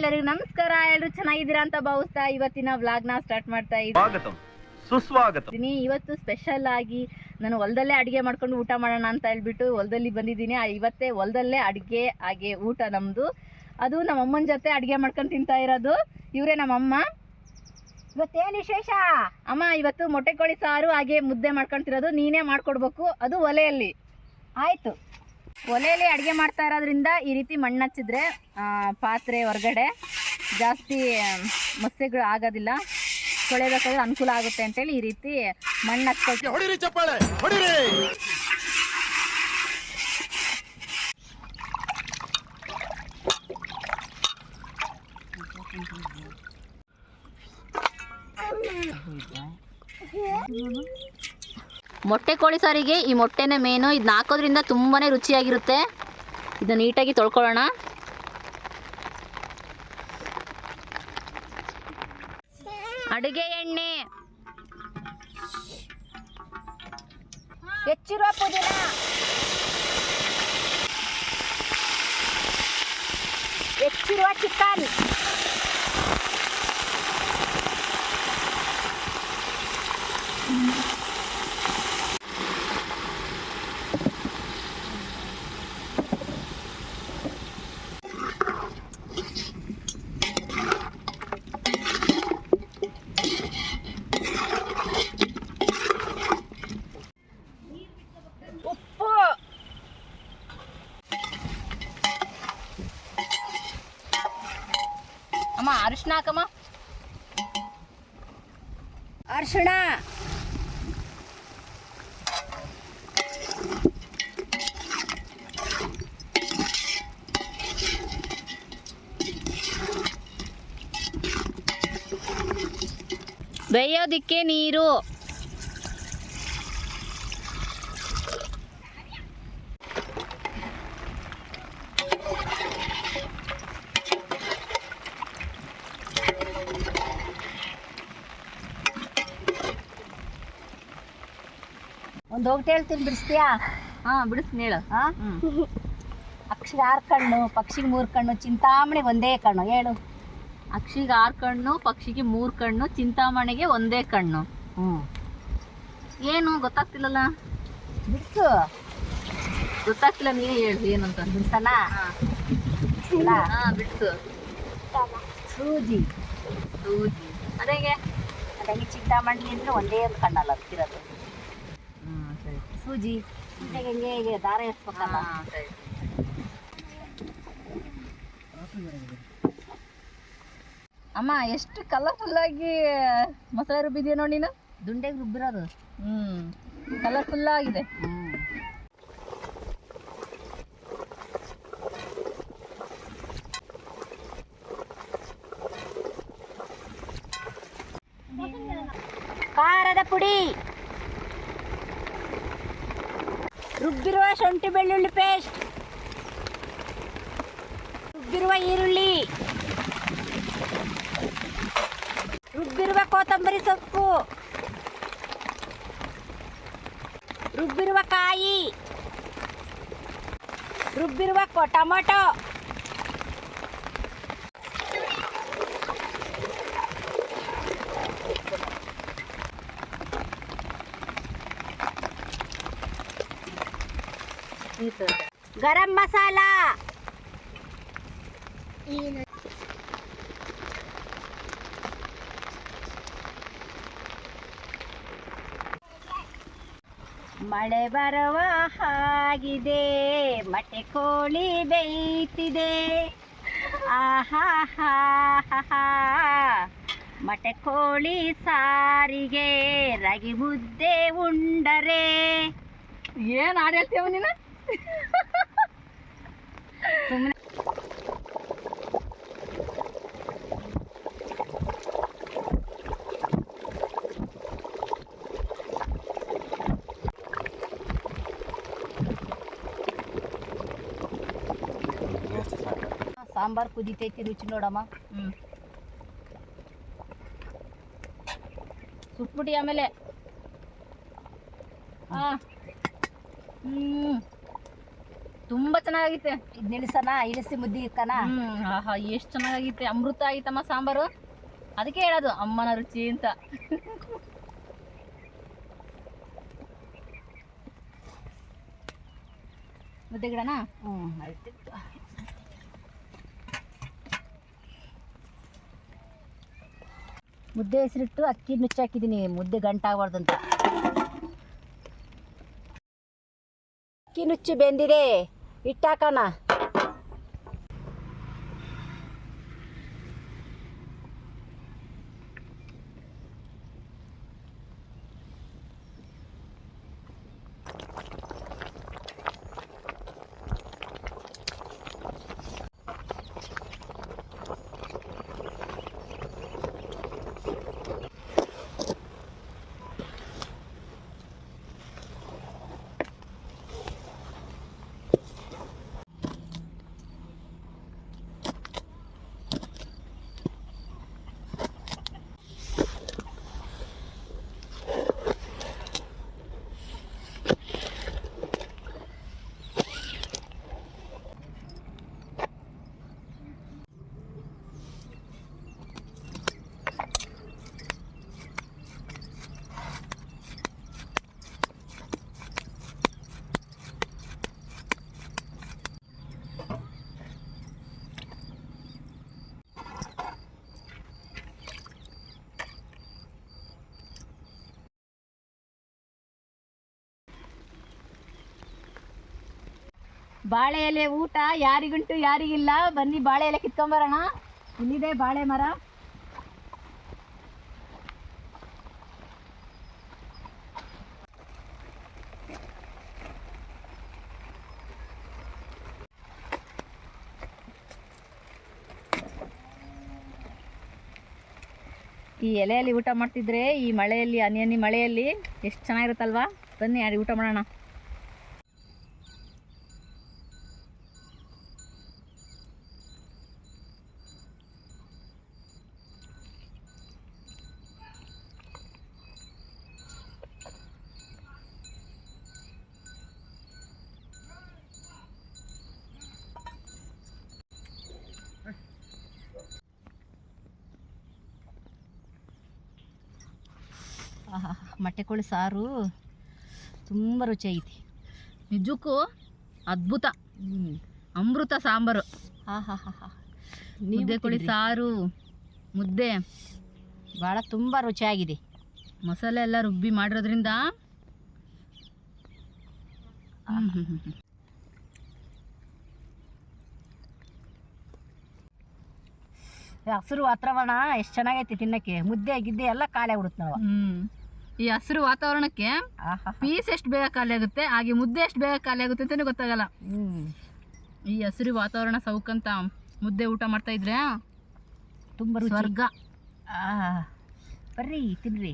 ಎಲ್ಲರಿಗೂ ನಮಸ್ಕಾರ. ಎಲ್ಲರೂ ಚೆನ್ನಾಗಿದ್ದೀರಾ ಅಂತ ಭಾವಿಸ್ತಾ ಇವತ್ತಿನ ವ್ಲಾಗ್ನ ಸ್ಟಾರ್ಟ್ ಮಾಡ್ತಾ ಇದ್ದೀನಿ. ಇವತ್ತು ಸ್ಪೆಷಲ್ ಆಗಿ ನಾನು ಹೊಲದಲ್ಲೇ ಅಡುಗೆ ಮಾಡ್ಕೊಂಡು ಊಟ ಮಾಡೋಣ ಅಂತ ಹೇಳ್ಬಿಟ್ಟು ಹೊಲದಲ್ಲಿ ಬಂದಿದ್ದೀನಿ. ಇವತ್ತೇ ಹೊಲದಲ್ಲೇ ಅಡುಗೆ ಹಾಗೆ ಊಟ ನಮ್ಮದು. ಅದು ನಮ್ಮ ಅಮ್ಮನ ಜೊತೆ ಅಡುಗೆ ಮಾಡ್ಕೊಂಡು ತಿಂತಾ ಇರೋದು. ಇವರೇ ನಮ್ಮಮ್ಮ. ಇವತ್ತೇನು ವಿಶೇಷ ಅಮ್ಮ? ಇವತ್ತು ಮೊಟ್ಟೆ ಕೋಳಿ ಸಾರು ಹಾಗೆ ಮುದ್ದೆ ಮಾಡ್ಕೊಳ್ತಿರೋದು. ನೀನೇ ಮಾಡ್ಕೊಡ್ಬೇಕು, ಅದು ಒಲೆಯಲ್ಲಿ. ಆಯಿತು. ಒಲೆಯಲ್ಲಿ ಅಡುಗೆ ಮಾಡ್ತಾ ಇರೋದ್ರಿಂದ ಈ ರೀತಿ ಮಣ್ಣು ಹಚ್ಚಿದ್ರೆ ಪಾತ್ರೆ ಹೊರಗಡೆ ಜಾಸ್ತಿ ಮಸ್ಸೆಗಳು ಆಗೋದಿಲ್ಲ, ತೊಳೆಬೇಕಾದ್ರೆ ಅನುಕೂಲ ಆಗುತ್ತೆ ಅಂತೇಳಿ ಈ ರೀತಿ ಮಣ್ಣು ಹಚ್ಕೊಳ್ತೀವಿ. ಮೊಟ್ಟೆ ಕೋಳಿ ಸಾರಿಗೆ ಈ ಮೊಟ್ಟೆನೇ ಮೇನು. ಇದನ್ನ ಹಾಕೋದ್ರಿಂದ ತುಂಬಾ ರುಚಿಯಾಗಿರುತ್ತೆ. ಇದನ್ನ ನೀಟಾಗಿ ತೊಳ್ಕೊಳ್ಳೋಣ. ಅಡುಗೆ ಎಣ್ಣೆ, ಹೆಚ್ಚಿರುವ ಪುದೀನ, ಹೆಚ್ಚಿರುವ ಚಿಕನ್, ಅಮ್ಮ ಅರಿಶಿನ ಹಾಕಮ್ಮ. ಅರಿಶಿಣ, ಬೇಯೋದಿಕ್ಕೆ ನೀರು, ಒಂದು ಹೋಗ್ತಾ ಹೇಳ್ತೀನಿ, ಬಿಡಿಸ್ತೀಯಾ? ಹಾಂ ಬಿಡಿಸ್ತೀನಿ, ಹೇಳು. ಅಕ್ಷಿಗೆ 6 ಕಣ್ಣು, ಪಕ್ಷಿಗೆ 3 ಕಣ್ಣು, ಚಿಂತಾಮಣಿಗೆ ಒಂದೇ ಕಣ್ಣು. ಹೇಳು. ಅಕ್ಷಿಗೆ 6 ಕಣ್ಣು, ಪಕ್ಷಿಗೆ 3 ಕಣ್ಣು, ಚಿಂತಾಮಣಿಗೆ ಒಂದೇ ಕಣ್ಣು. ಏನು ಗೊತ್ತಾಗ್ತಿಲ್ಲಲ್ಲ? ಬಿಡಿಸು. ಗೊತ್ತಾಗ್ತಿಲ್ಲ, ನೀನೇ ಹೇಳು ಏನಂತ. ಬಿಡಿಸೋಣ? ಹಾಂ ಬಿಡಿಸು. ಸೂಜಿ. ಸೂಜಿ ಅದೇಗೆ? ಅದಂಗೆ ಚಿಂತಾಮಣಿ ಅಂದರೆ ಒಂದೇ ಒಂದು ಕಣ್ಣಲ್ಲ ಅದಕ್ಕಿರೋದು. ಸರಿ. ಸೂಜಿ ಹೆಂಗೆ ಹೀಗೆ ದಾರ ಎತ್ಬೇಕಲ್ಲ. ಸರಿ. ಅಮ್ಮ ಎಷ್ಟು ಕಲರ್ಫುಲ್ಲಾಗಿ ಮಸಾಲೆ ರುಬ್ಬಿದೆಯಾ ನೋಡಿ ನೀನು. ದುಂಡೆಗೆ ರುಬ್ಬಿರೋದು. ಕಲರ್ಫುಲ್ಲಾಗಿದೆ. ಖಾರದ ಪುಡಿ, ರುಬ್ಬಿರುವ ಶುಂಠಿ ಬೆಳ್ಳುಳ್ಳಿ ಪೇಸ್ಟ್, ರುಬ್ಬಿರುವ ಈರುಳ್ಳಿ, ರುಬ್ಬಿರುವ ಕೊತ್ತಂಬರಿ ಸೊಪ್ಪು, ರುಬ್ಬಿರುವ ಕಾಯಿ, ರುಬ್ಬಿರುವ ಟೊಮೊಟೊ, ಗರಂ ಮಸಾಲ, ಮಳೆ ಬರುವ ಹಾಗಿದೆ, ಮೊಟ್ಟೆ ಕೋಳಿ ಬೇಯ್ತಿದೆ. ಆಹಾ ಹಾ ಹಾ, ಮೊಟ್ಟೆ ಕೋಳಿ ಸಾರಿಗೆ ರಾಗಿ ಮುದ್ದೆ ಉಂಡರೆ. ಏನು ಹಾಡು ಹೇಳ್ತೀವ ನೀನು? ಸುಮ್ಮನೆ ಸಾಂಬಾರು ಕುದಿತೈತಿ, ರುಚಿ ನೋಡಮ್ಮ. ಸುಟ್ಬಿಟ್ಟು ಆಮೇಲೆ ತುಂಬಾ ಚೆನ್ನಾಗೈತೆ. ಇದು ಇಳಿಸಿ ಮುದ್ದೆ ಇಕ್ಕನ. ಆಹಾ ಎಷ್ಟು ಚೆನ್ನಾಗೈತೆ, ಅಮೃತ ಆಯ್ತಮ್ಮ ಸಾಂಬಾರು. ಅದಕ್ಕೆ ಹೇಳೋದು ಅಮ್ಮನ ರುಚಿ ಅಂತ. ಮುದ್ದೆ ಗಿಡನಾ? ಆಯ್ತು. ಮುದ್ದೆ ಹೆಸರಿಟ್ಟು ಅಕ್ಕಿ ನುಚ್ಚಾಕಿದ್ದೀನಿ, ಮುದ್ದೆ ಗಂಟಾಗಬಾರ್ದಂತ. ಅಕ್ಕಿ ನುಚ್ಚು ಬೆಂದಿದೆ, ಇಟ್ಟಾಕಣ. ಬಾಳೆ ಎಲೆ ಊಟ ಯಾರಿಗುಂಟು ಯಾರಿಗಿಲ್ಲ, ಬನ್ನಿ ಬಾಳೆ ಎಲೆ ಕಿತ್ಕೊಂಬರೋಣ. ಇಲ್ಲಿದೆ ಬಾಳೆ ಮರ. ಈ ಎಲೆಯಲ್ಲಿ ಊಟ ಮಾಡ್ತಿದ್ರೆ ಈ ಮಳೆಯಲ್ಲಿ, ಹನಿ ಮಳೆಯಲ್ಲಿ ಎಷ್ಟು ಚೆನ್ನಾಗಿರುತ್ತಲ್ವಾ. ಬನ್ನಿ ಯಾರು ಊಟ ಮಾಡೋಣ. ಆಹಾ, ಮೊಟ್ಟೆ ಕೋಳಿ ಸಾರು ತುಂಬ ರುಚಿಯಾಗೈತಿ. ನಿಜಕ್ಕೂ ಅದ್ಭುತ, ಅಮೃತ ಸಾಂಬಾರು. ಮುದ್ದೆ ಕೋಳಿ ಸಾರು, ಮುದ್ದೆ ಭಾಳ ತುಂಬ ರುಚಿಯಾಗಿದೆ. ಮಸಾಲೆ ಎಲ್ಲ ರುಬ್ಬಿ ಮಾಡಿರೋದ್ರಿಂದ ಹಸಿರು ವಾತಾವರಣ ಎಷ್ಟು ಚೆನ್ನಾಗೈತಿ ತಿನ್ನಕ್ಕೆ. ಮುದ್ದೆ ಗಿದ್ದೆ ಎಲ್ಲ ಖಾಲಿ ಆಗ್ಬಿಡುತ್ತೆ ನಾವು. ಈ ಹಸಿರು ವಾತಾವರಣಕ್ಕೆ ಪೀಸ್ ಎಷ್ಟು ಬೇಗ ಖಾಲಿ ಆಗುತ್ತೆ, ಹಾಗೆ ಮುದ್ದೆ ಎಷ್ಟು ಬೇಗ ಖಾಲಿ ಆಗುತ್ತೆ ಅಂತಲೇ ಗೊತ್ತಾಗಲ್ಲ. ಈ ಹಸಿರು ವಾತಾವರಣ ಸೌಕಂತ ಮುದ್ದೆ ಊಟ ಮಾಡ್ತಾ ಇದ್ರೆ ತುಂಬ ಸ್ವರ್ಗ. ಬರ್ರಿ ತಿನ್ರಿ.